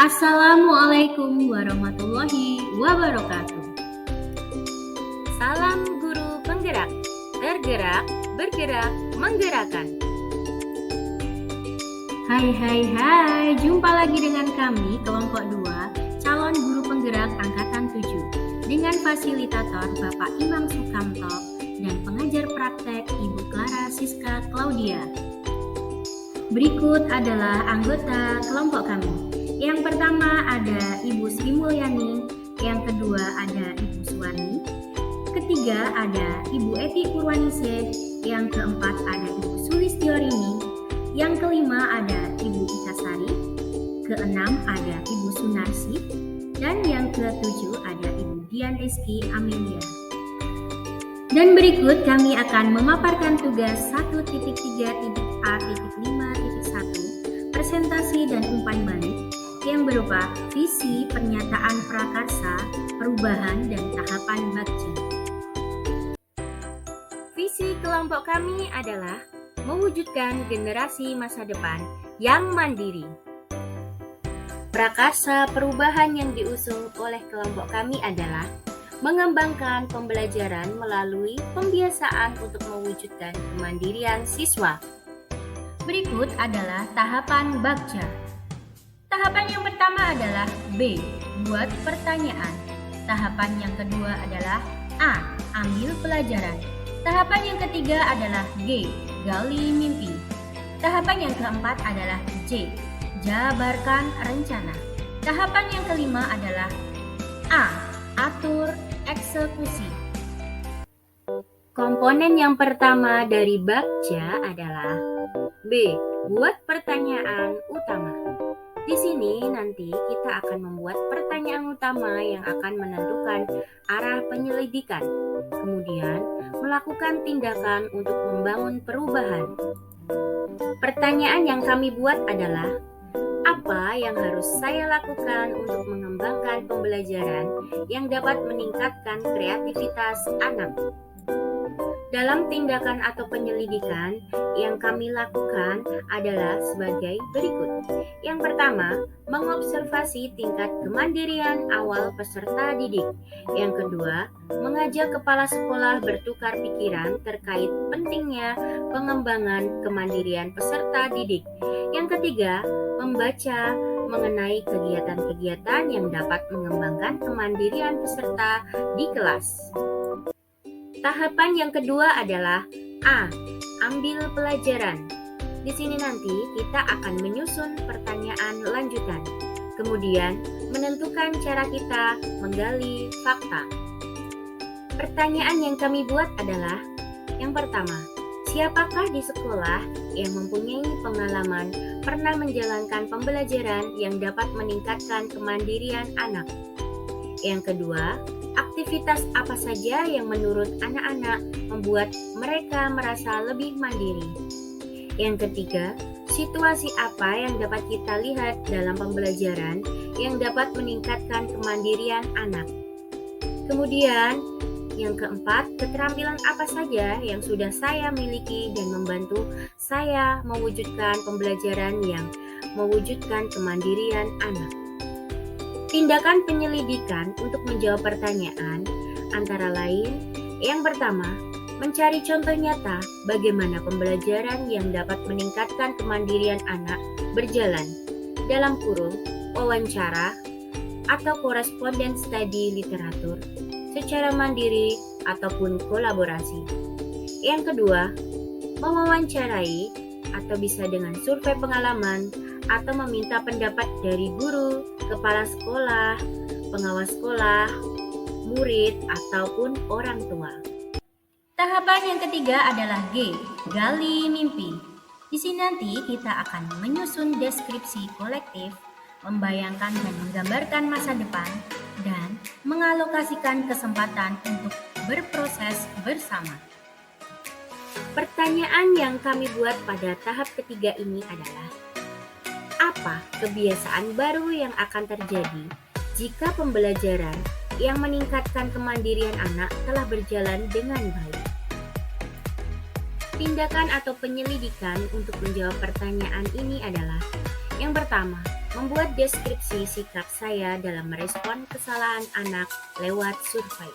Assalamualaikum warahmatullahi wabarakatuh. Salam guru penggerak, tergerak, bergerak, menggerakkan. Hai, jumpa lagi dengan kami kelompok 2, calon guru penggerak angkatan 7 dengan fasilitator Bapak Imam Sukamto dan pengajar praktek Ibu Clara Siska Claudia. Berikut adalah anggota kelompok kami. Yang pertama ada Ibu Sri Mulyani, yang kedua ada Ibu Suwarni, ketiga ada Ibu Eti Purwaningsih, yang keempat ada Ibu Sulistiorini, yang kelima ada Ibu Ikasari, keenam ada Ibu Sunarsi, dan yang ketujuh ada Ibu Dian Rizky Amelia. Dan berikut kami akan memaparkan tugas 1.3.A.5.1 presentasi dan umpan balik yang berupa visi, pernyataan prakarsa, perubahan, dan tahapan bagja. Visi kelompok kami adalah mewujudkan generasi masa depan yang mandiri. Prakarsa perubahan yang diusung oleh kelompok kami adalah mengembangkan pembelajaran melalui pembiasaan untuk mewujudkan kemandirian siswa. Berikut adalah tahapan bagja. Tahapan yang pertama adalah B. Buat pertanyaan. Tahapan yang kedua adalah A. Ambil pelajaran. Tahapan yang ketiga adalah G. Gali mimpi. Tahapan yang keempat adalah J. Jabarkan rencana. Tahapan yang kelima adalah A. Atur eksekusi. Komponen yang pertama dari bagja adalah B. Buat pertanyaan utama. Di sini nanti kita akan membuat pertanyaan utama yang akan menentukan arah penyelidikan, kemudian melakukan tindakan untuk membangun perubahan. Pertanyaan yang kami buat adalah, apa yang harus saya lakukan untuk mengembangkan pembelajaran yang dapat meningkatkan kreativitas anak? Dalam tindakan atau penyelidikan yang kami lakukan adalah sebagai berikut. Yang pertama, mengobservasi tingkat kemandirian awal peserta didik. Yang kedua, mengajak kepala sekolah bertukar pikiran terkait pentingnya pengembangan kemandirian peserta didik. Yang ketiga, membaca mengenai kegiatan-kegiatan yang dapat mengembangkan kemandirian peserta di kelas. Tahapan yang kedua adalah A. Ambil pelajaran. Di sini nanti kita akan menyusun pertanyaan lanjutan. Kemudian menentukan cara kita menggali fakta. Pertanyaan yang kami buat adalah, yang pertama, siapakah di sekolah yang mempunyai pengalaman pernah menjalankan pembelajaran yang dapat meningkatkan kemandirian anak? Yang kedua, aktivitas apa saja yang menurut anak-anak membuat mereka merasa lebih mandiri? Yang ketiga, situasi apa yang dapat kita lihat dalam pembelajaran yang dapat meningkatkan kemandirian anak? Kemudian, yang keempat, keterampilan apa saja yang sudah saya miliki dan membantu saya mewujudkan pembelajaran yang mewujudkan kemandirian anak? Tindakan penyelidikan untuk menjawab pertanyaan antara lain, yang pertama, mencari contoh nyata bagaimana pembelajaran yang dapat meningkatkan kemandirian anak berjalan, dalam kurung, wawancara, atau koresponden studi literatur, secara mandiri ataupun kolaborasi. Yang kedua, mewawancarai atau bisa dengan survei pengalaman atau meminta pendapat dari guru, kepala sekolah, pengawas sekolah, murid, ataupun orang tua. Tahapan yang ketiga adalah G. Gali mimpi. Di sini nanti kita akan menyusun deskripsi kolektif, membayangkan dan menggambarkan masa depan, dan mengalokasikan kesempatan untuk berproses bersama. Pertanyaan yang kami buat pada tahap ketiga ini adalah, apa kebiasaan baru yang akan terjadi jika pembelajaran yang meningkatkan kemandirian anak telah berjalan dengan baik? Tindakan atau penyelidikan untuk menjawab pertanyaan ini adalah, yang pertama, membuat deskripsi sikap saya dalam merespon kesalahan anak lewat survei.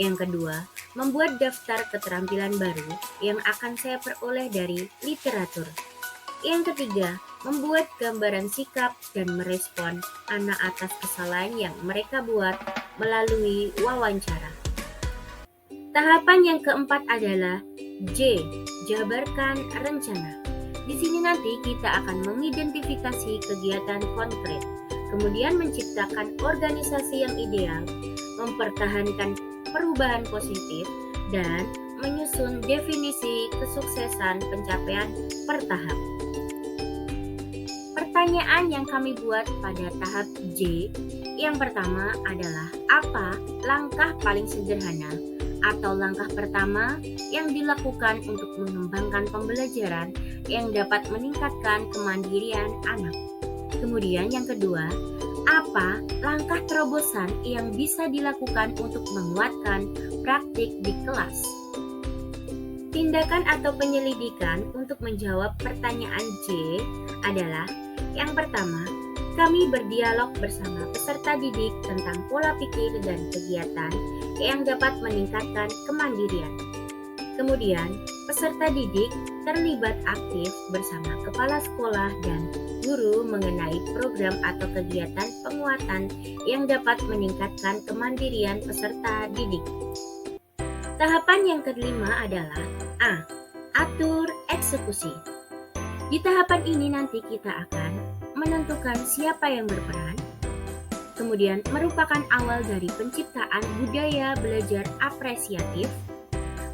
Yang kedua, membuat daftar keterampilan baru yang akan saya peroleh dari literatur. Yang ketiga, membuat gambaran sikap dan merespon anak atas kesalahan yang mereka buat melalui wawancara. Tahapan yang keempat adalah J. Jabarkan rencana. Di sini nanti kita akan mengidentifikasi kegiatan konkret, kemudian menciptakan organisasi yang ideal, mempertahankan perubahan positif, dan menyusun definisi kesuksesan pencapaian per tahap. Pertanyaan yang kami buat pada tahap J, yang pertama adalah apa langkah paling sederhana atau langkah pertama yang dilakukan untuk mengembangkan pembelajaran yang dapat meningkatkan kemandirian anak. Kemudian yang kedua, apa langkah terobosan yang bisa dilakukan untuk menguatkan praktik di kelas? Tindakan atau penyelidikan untuk menjawab pertanyaan J adalah yang pertama, kami berdialog bersama peserta didik tentang pola pikir dan kegiatan yang dapat meningkatkan kemandirian. Kemudian, peserta didik terlibat aktif bersama kepala sekolah dan guru mengenai program atau kegiatan penguatan yang dapat meningkatkan kemandirian peserta didik. Tahapan yang kelima adalah A. Atur eksekusi. Di tahapan ini nanti kita akan menentukan siapa yang berperan, kemudian merupakan awal dari penciptaan budaya belajar apresiatif,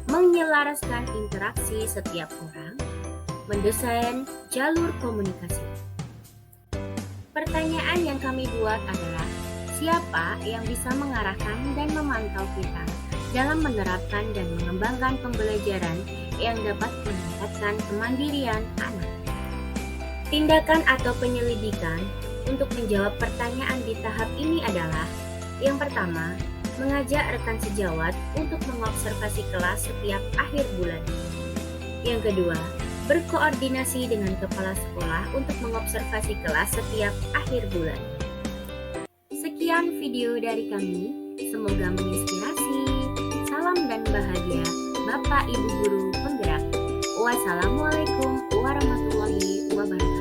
menyelaraskan interaksi setiap orang, mendesain jalur komunikasi. Pertanyaan yang kami buat adalah, siapa yang bisa mengarahkan dan memantau kita dalam menerapkan dan mengembangkan pembelajaran yang dapat meningkatkan kemandirian anak? Tindakan atau penyelidikan untuk menjawab pertanyaan di tahap ini adalah, yang pertama, mengajak rekan sejawat untuk mengobservasi kelas setiap akhir bulan. Yang kedua, berkoordinasi dengan kepala sekolah untuk mengobservasi kelas setiap akhir bulan. Sekian video dari kami, semoga menginspirasi. Salam dan bahagia, Bapak Ibu Guru Penggerak. Wassalamualaikum warahmatullahi wabarakatuh.